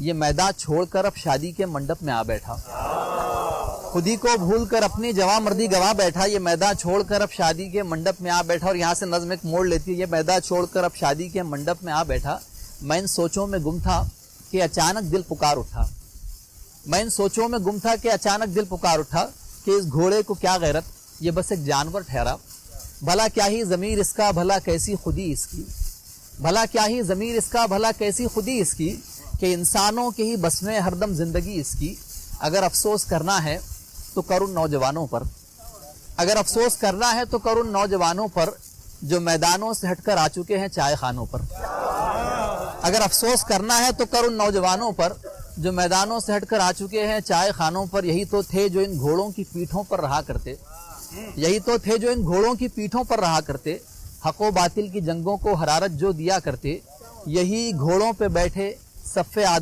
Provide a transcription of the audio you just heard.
ये मैदान छोड़कर अब शादी के मंडप में आ बैठा। खुदी को भूल कर अपनी जवामर्दी गवा बैठा। ये मैदान छोड़कर अब शादी के मंडप में आ बैठा। और यहाँ से नज़्म एक मोड़ लेती है, ये मैदान छोड़कर अब शादी के मंडप में आ बैठा। मैं इन सोचों में गुम था कि अचानक दिल पुकार उठा। मैं इन सोचों में गुम था कि अचानक दिल पुकार उठा कि इस घोड़े को क्या गैरत, ये बस एक जानवर ठहरा। भला क्या ही ज़मीर इसका, भला कैसी खुदी इसकी। भला क्या ही ज़मीर इसका, भला कैसी खुदी इसकी, कि इंसानों के ही बस में हरदम जिंदगी इसकी। अगर अफसोस करना है तो करो उन नौजवानों पर। अगर अफसोस करना है तो करो उन नौजवानों पर जो मैदानों से हटकर आ चुके हैं चाय खानों पर। अगर अफसोस करना है तो करो उन नौजवानों पर जो मैदानों से हटकर आ चुके हैं चाय खानों पर। यही तो थे जो इन घोड़ों की पीठों पर रहा करते। यही तो थे जो इन घोड़ों की पीठों पर रहा करते। हक़ व बातिल की जंगों को हरारत जो दिया करते। यही घोड़ों पे बैठे सफ़े आदा